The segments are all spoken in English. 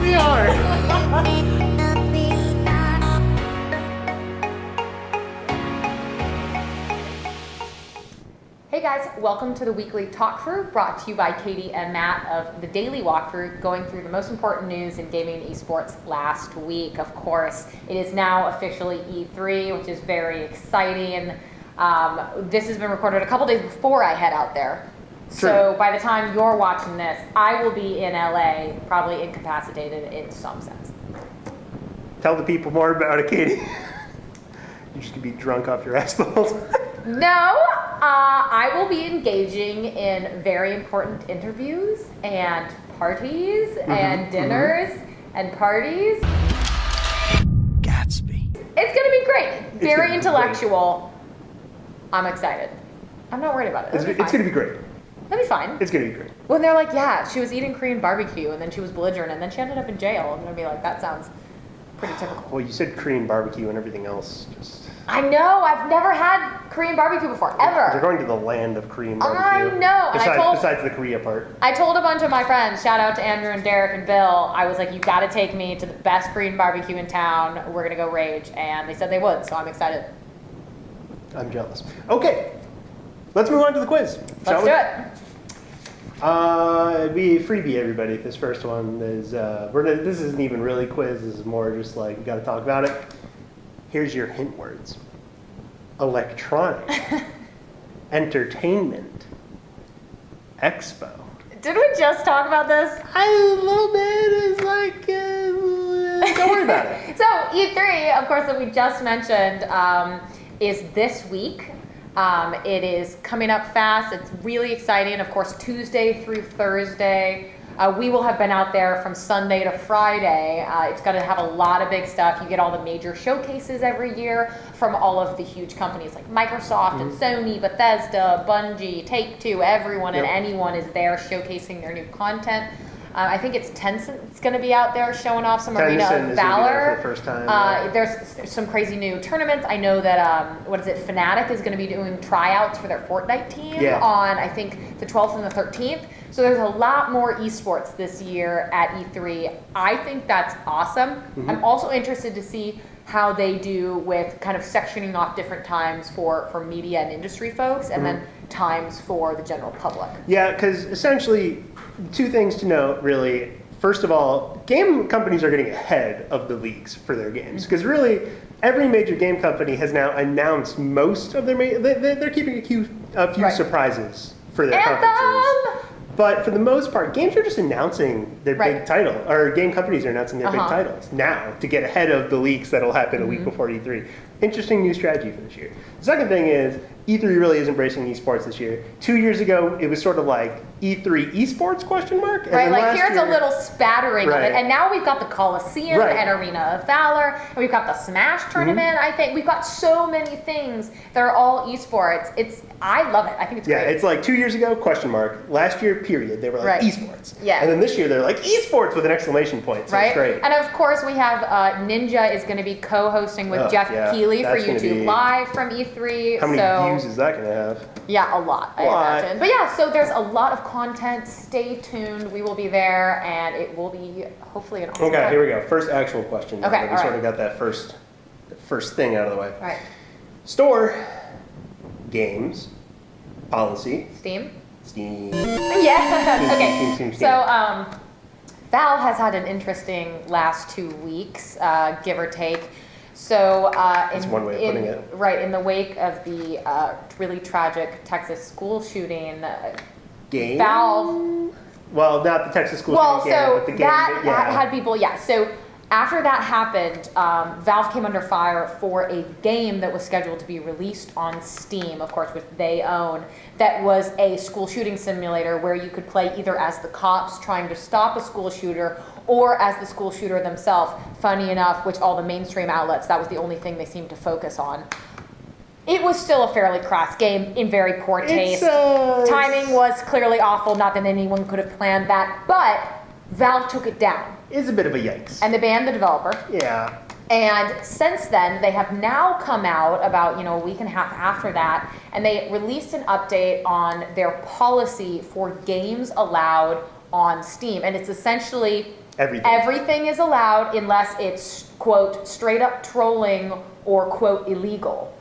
We are. Hey guys, welcome to the Weekly Talkthrough, brought to you by Katie and Matt of the Daily Walkthrough, going through the most important news in gaming and esports last week. Of course, it is now officially E3, which is very exciting. This has been recorded a couple days before I head out there. True. So by the time you're watching this, I will be in LA, probably incapacitated in some sense. Tell the people more about it, Katie. You just could be drunk off your assholes. No, I will be engaging in very important interviews and parties and dinners and parties. Gatsby. It's going to be great. Very be intellectual. I'm excited. I'm not worried about it. It's going to be great. That'll be fine. It's going to be great. When they're like, yeah, she was eating Korean barbecue and then she was belligerent and then she ended up in jail, I'm going to be like, that sounds pretty typical. Well, you said Korean barbecue and everything else. I know. I've never had Korean barbecue before, ever. You're going to the land of Korean I barbecue. know. Besides the Korea part. I told a bunch of my friends, shout out to Andrew and Derek and Bill, I was like, you got to take me to the best Korean barbecue in town. We're going to go rage. And they said they would, so I'm excited. I'm jealous. Okay. Let's move on to the quiz. Let's do it. It'd be a freebie, everybody. This first one is, this isn't even really quiz. This is more just like, you got to talk about it. Here's your hint words. Electronic. Entertainment. Expo. Did we just talk about this? A little bit is like, don't worry about it. So E3, of course, that we just mentioned, is this week. It is coming up fast. It's really exciting. Of course, Tuesday through Thursday. We will have been out there from Sunday to Friday. It's going to have a lot of big stuff. You get all the major showcases every year from all of the huge companies like Microsoft and Sony, Bethesda, Bungie, Take-Two. Everyone and anyone is there showcasing their new content. I think it's Tencent's going to be out there showing off some Arena of Valor. For the first time. There's some crazy new tournaments. I know that, Fnatic is going to be doing tryouts for their Fortnite team on, I think, the 12th and the 13th. So there's a lot more esports this year at E3. I think that's awesome. I'm also interested to see how they do with kind of sectioning off different times for media and industry folks and then times for the general public. Yeah, because essentially, two things to note, really. First of all, game companies are getting ahead of the leagues for their games. Because really, every major game company has now announced most of their... They're keeping a few surprises for their conferences. But for the most part, games are just announcing their big title, or game companies are announcing their big titles now to get ahead of the leaks that'll happen a week before E3. Interesting new strategy for this year. The second thing is, E3 really is embracing esports this year. 2 years ago, it was sort of like E3 esports question mark. And right, like here's a little spattering of it. And now we've got the Coliseum and Arena of Valor, and we've got the Smash tournament, I think. We've got so many things that are all esports. I love it. I think it's great. Yeah, it's like 2 years ago, question mark. Last year, period, they were like esports. Yeah. And then this year, they're like esports with an exclamation point. So it's great. And of course, we have Ninja is going to be co-hosting with Jeff Keighley for YouTube Live from E3. How many views is that going to have? Yeah, a lot, I imagine. But yeah, so there's a lot of content. Stay tuned. We will be there, and it will be hopefully an awesome time. Here we go. First actual question. Okay, we sort of got that first thing out of the way. All right. Store, games, policy. Steam. Yeah. Okay. Steam. So Valve has had an interesting last 2 weeks, give or take. So that's one way of putting it. Right, in the wake of the really tragic Texas school shooting, Valve... Well, not the Texas school shooting game, but the game. That had people, So after that happened, Valve came under fire for a game that was scheduled to be released on Steam, of course, which they own, that was a school shooting simulator where you could play either as the cops trying to stop a school shooter or as the school shooter themselves. Funny enough, which all the mainstream outlets, that was the only thing they seemed to focus on. It was still a fairly crass game in very poor taste. Timing was clearly awful, not that anyone could have planned that, but Valve took it down. It's a bit of a yikes. And they banned the developer. Yeah. And since then, they have now come out about, a week and a half after that, and they released an update on their policy for games allowed on Steam. And it's essentially Everything. everything is allowed unless it's, quote, straight up trolling or, quote, illegal.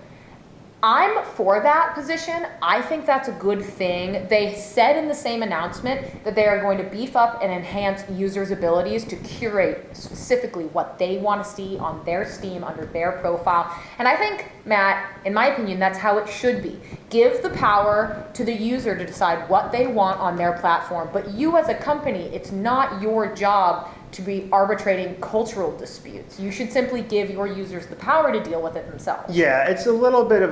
I'm for that position. I think that's a good thing. They said in the same announcement that they are going to beef up and enhance users' abilities to curate specifically what they want to see on their Steam under their profile. And I think, Matt, in my opinion, that's how it should be. Give the power to the user to decide what they want on their platform. But you as a company, it's not your job to be arbitrating cultural disputes. You should simply give your users the power to deal with it themselves. Yeah, it's a little bit of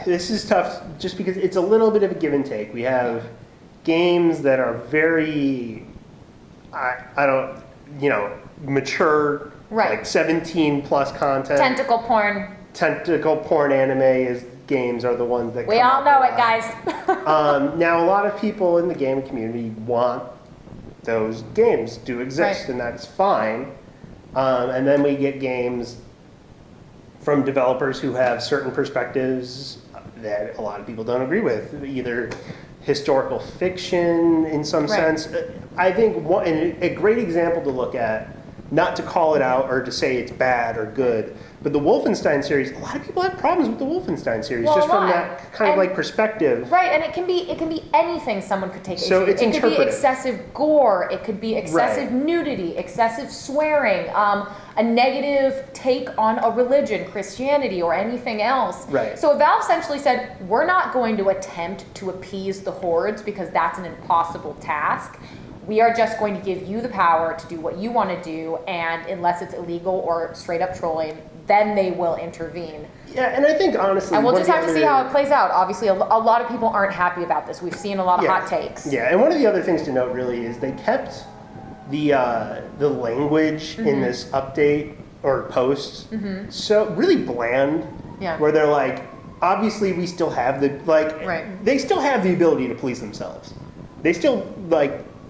this is tough just because it's a little bit of a give and take. We have games that are very, mature, Right. like 17 plus content. Tentacle porn. Tentacle porn anime games are the ones that We come all up know a it, lot. guys. Now, a lot of people in the game community want those games to exist, Right. and that's fine. And then we get games from developers who have certain perspectives that a lot of people don't agree with, either historical fiction in some Right. sense. I think a great example to look at, not to call it out or to say it's bad or good, but the Wolfenstein series, a lot of people have problems with the Wolfenstein series, Well, just a from lot. that kind of And- like perspective. Right, and it can be anything someone could take So issue with. it's It could be interpretive. excessive gore, it could be excessive Right. nudity, excessive swearing, a negative take on a religion, Christianity, or anything else. Right. So Valve essentially said, we're not going to attempt to appease the hordes because that's an impossible task. We are just going to give you the power to do what you want to do, and unless it's illegal or straight up trolling, then they will intervene. Yeah, and I think honestly, And we'll one just of have the to see other- how it plays out. Obviously, a lot of people aren't happy about this. We've seen a lot of hot takes. Yeah, and one of the other things to note really is they kept the language in this update or post so really bland. Yeah. Where they're like, obviously we still have Right. they still have the ability to police themselves. They still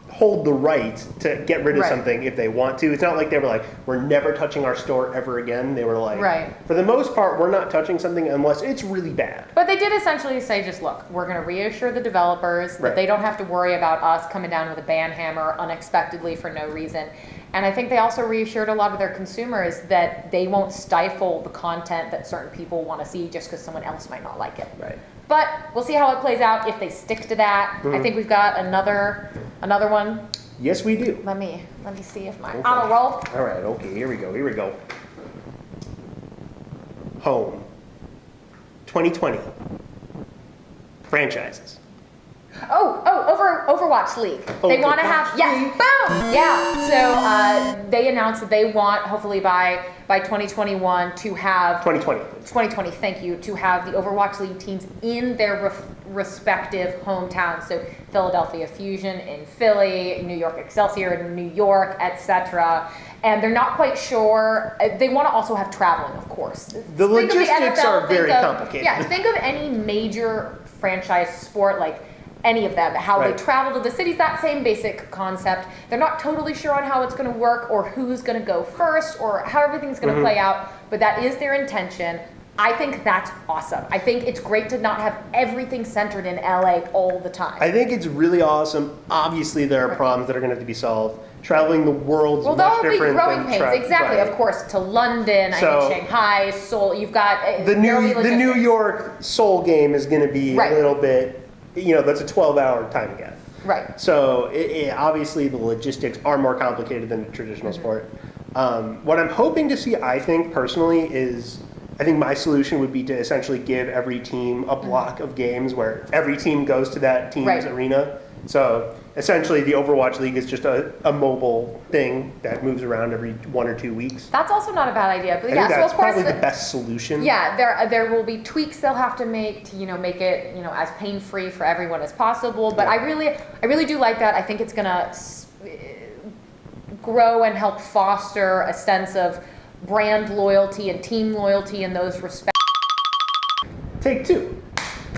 hold the right to get rid of Right. something if they want to. It's not like they were like, we're never touching our store ever again. They were like, Right. for the most part, we're not touching something unless it's really bad. But they did essentially say, just look, we're going to reassure the developers that Right. they don't have to worry about us coming down with a ban hammer unexpectedly for no reason. And I think they also reassured a lot of their consumers that they won't stifle the content that certain people want to see just because someone else might not like it. Right. But we'll see how it plays out if they stick to that. I think we've got another one. Yes, we do. Let me see if my Okay. on a roll. All right, okay, here we go. Home. 2020. Franchises. Overwatch League. They want to have, Overwatch yes, League. boom, yeah. So they announced that they want, hopefully by 2021, to have 2020. thank you, to have the Overwatch League teams in their respective hometowns. So Philadelphia Fusion in Philly, New York Excelsior in New York, etc. And they're not quite sure. They want to also have traveling, of course. The Think of logistics NFL, are very think of- complicated. Yeah, think of any major franchise sport, like any of them, how Right. they travel to the cities, that same basic concept. They're not totally sure on how it's going to work or who's going to go first or how everything's going to play out, but that is their intention. I think that's awesome. I think it's great to not have everything centered in LA all the time. I think it's really awesome. Obviously, there are problems that are going to have to be solved. Traveling the world's Well, much there'll be different growing than pains, exactly. right. Of course, to London, So- I think Shanghai, Seoul. You've got The there'll be New logistics. York Seoul game is going to be Right. a little bit, that's a 12-hour time gap. Right. So obviously the logistics are more complicated than a traditional sport. What I'm hoping to see, I think personally, is I think my solution would be to essentially give every team a block of games where every team goes to that team's Right. arena. So essentially the Overwatch League is just a mobile thing that moves around every 1 or 2 weeks. That's also not a bad idea. But I yeah, think so that's of course probably the best solution. Yeah, there will be tweaks they'll have to make to make it as pain free for everyone as possible. But Yeah. I really do like that. I think it's gonna grow and help foster a sense of brand loyalty and team loyalty in those respects. Take 2.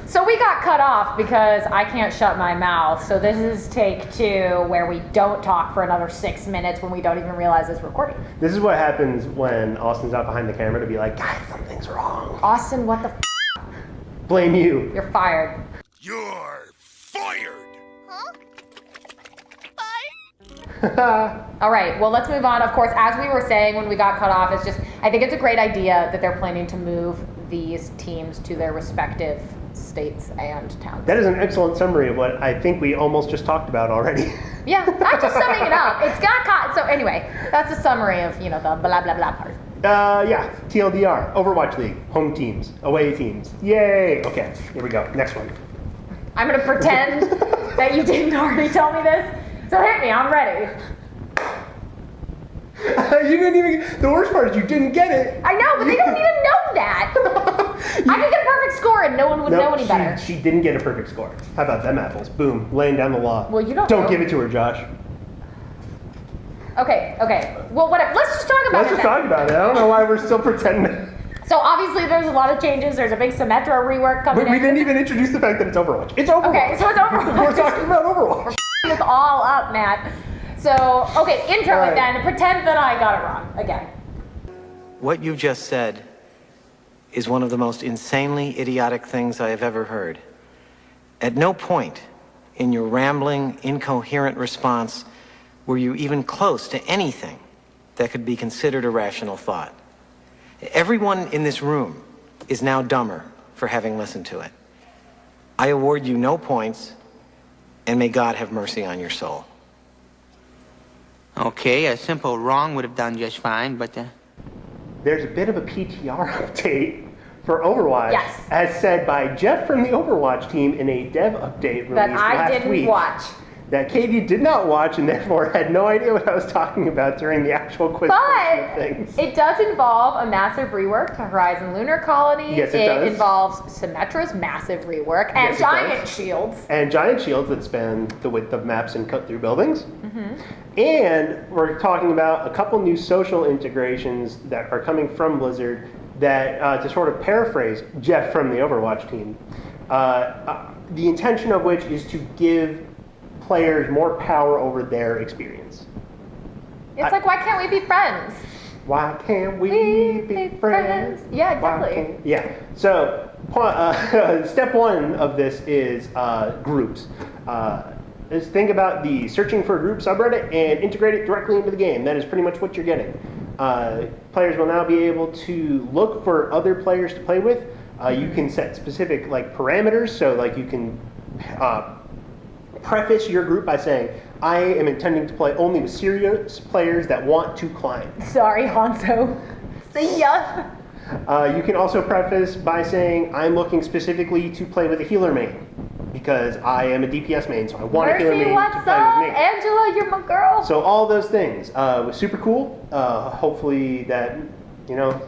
So we got cut off because I can't shut my mouth. So this is take 2 where we don't talk for another 6 minutes when we don't even realize it's recording. This is what happens when Austin's out behind the camera to be like, guys, something's wrong. Austin, what the Blame you. You're fired. You're fired! Huh? But All right, well, let's move on. Of course, as we were saying when we got cut off, I think it's a great idea that they're planning to move these teams to their respective states and towns. That is an excellent summary of what I think we almost just talked about already. Yeah, I'm just summing it up. It's got caught. So anyway, that's a summary of, the blah, blah, blah part. Yeah, TLDR, Overwatch League, home teams, away teams. Yay! Okay, here we go. Next one. I'm going to pretend that you didn't already tell me this. So hit me, I'm ready. You didn't even, the worst part is you didn't get it. I know, but they don't even know that. I could get a perfect score and no one would know any better. She didn't get a perfect score. How about them apples? Boom, laying down the law. Well, you don't Don't know. give it to her, Josh. Okay. Well, whatever. Let's just talk about it. Let's just talk about it. I don't know why we're still pretending. So obviously there's a lot of changes. There's a big Symmetra rework coming in. We didn't even introduce the fact that it's Overwatch. It's Overwatch. Okay, so it's Overwatch. We're talking about Overwatch. It's all up, Matt. So, okay, intro All right. it then. Pretend that I got it wrong again. What you just said is one of the most insanely idiotic things I have ever heard. At no point in your rambling, incoherent response were you even close to anything that could be considered a rational thought. Everyone in this room is now dumber for having listened to it. I award you no points, and may God have mercy on your soul. Okay, a simple wrong would have done just fine, but There's a bit of a PTR update for Overwatch, Yes. as said by Jeff from the Overwatch team in a dev update released That I last didn't week. watch. That Katie did not watch and therefore had no idea what I was talking about during the actual quiz portion of But things. it does involve a massive rework to Horizon Lunar Colony. Yes, it does. Involves Symmetra's massive rework and Yes, it giant does. shields. And giant shields that span the width of maps and cut through buildings. Mm-hmm. And we're talking about a couple new social integrations that are coming from Blizzard that, to sort of paraphrase Jeff from the Overwatch team, the intention of which is to give players more power over their experience. It's like, why can't we be friends? Why can't we be friends? Yeah, Why exactly. can't- Yeah. So step one of this is groups. Is think about the searching for a group subreddit and integrate it directly into the game. That is pretty much what you're getting. Players will now be able to look for other players to play with. You can set specific parameters, so you can preface your group by saying, I am intending to play only with serious players that want to climb. Sorry, Hanzo. See ya. You can also preface by saying, I'm looking specifically to play with a healer main, because I am a DPS main, so I want a healer Mercy, main to what's play up? with me. Angela, you're my girl. So all those things was super cool. Hopefully that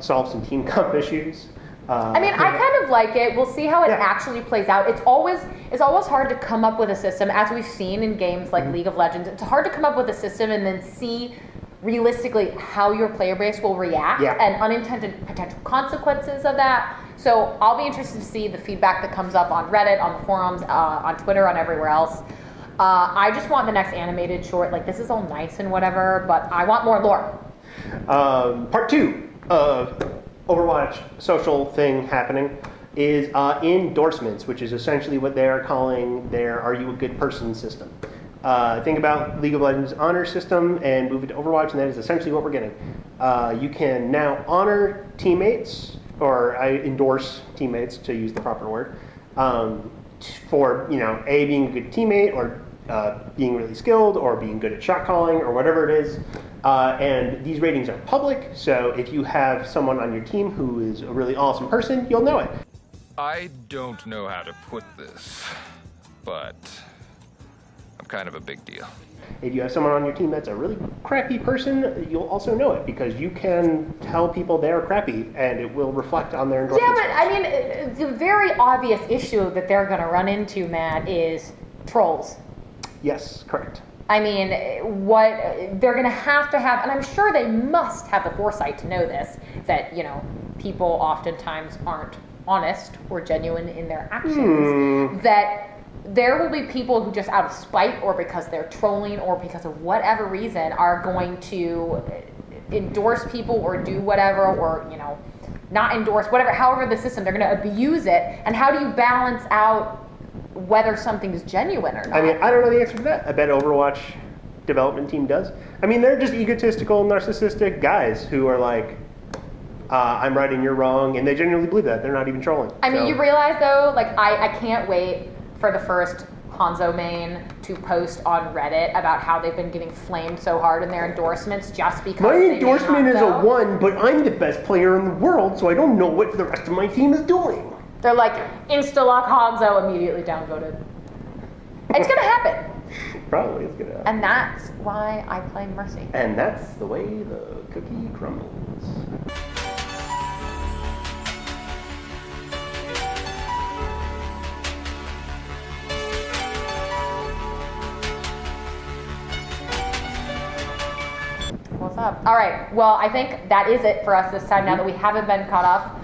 solves some team comp issues. I mean, I kind of like it. We'll see how it Yeah. actually plays out. It's always hard to come up with a system, as we've seen in games like League of Legends. It's hard to come up with a system and then see realistically how your player base will react Yeah. and unintended potential consequences of that. So I'll be interested to see the feedback that comes up on Reddit, on the forums, on Twitter, on everywhere else. I just want the next animated short. This is all nice and whatever, but I want more lore. Part 2 of Overwatch social thing happening is endorsements, which is essentially what they are calling their "Are you a good person" system. Think about League of Legends honor system and move it to Overwatch, and that is essentially what we're getting. You can now honor teammates, or endorse teammates, to use the proper word, for A, being a good teammate, or being really skilled, or being good at shot calling, or whatever it is. And these ratings are public, so if you have someone on your team who is a really awesome person, you'll know it. I don't know how to put this, but I'm kind of a big deal. If you have someone on your team that's a really crappy person, you'll also know it, because you can tell people they're crappy, and it will reflect on their Yeah, endorsements. but I mean, the very obvious issue that they're going to run into, Matt, is trolls. Yes, correct. I mean, what they're going to have, and I'm sure they must have the foresight to know this, that, people oftentimes aren't honest or genuine in their actions, that there will be people who just out of spite, or because they're trolling, or because of whatever reason, are going to endorse people or do whatever, or, not endorse, whatever, however the system, they're going to abuse it. And how do you balance out whether something is genuine or not? I mean, I don't know the answer to that. I bet Overwatch development team does. I mean, they're just egotistical, narcissistic guys who are like, I'm right and you're wrong, and they genuinely believe that. They're not even trolling. I mean, So- you realize though, like I can't wait for the first Hanzo main to post on Reddit about how they've been getting flamed so hard in their endorsements just because My they made endorsement is a Hanzo. 1, but I'm the best player in the world, so I don't know what the rest of my team is doing. They're like, insta-lock Hanzo, immediately downvoted. It's gonna happen. Probably it's gonna happen. And that's why I play Mercy. And that's the way the cookie crumbles. What's up? All right, well, I think that is it for us this time now that we haven't been caught up.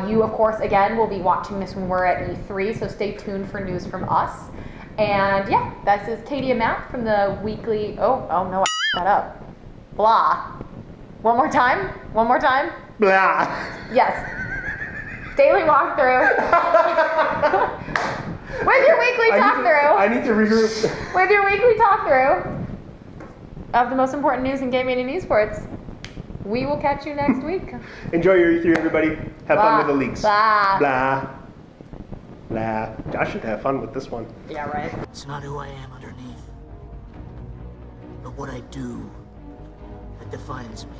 You, of course, again, will be watching this when we're at E3, so stay tuned for news from us. And yeah, this is Katie and Matt from the weekly, oh no, I that up. Blah. One more time? Blah. Yes. Daily walkthrough. With your weekly talkthrough. I need to regroup. With your weekly talkthrough of the most important news in gaming and esports. We will catch you next week. Enjoy your E3, everybody. Have fun with the leagues. Blah. Blah. Blah. Josh should have fun with this one. Yeah, right. It's not who I am underneath, but what I do that defines me.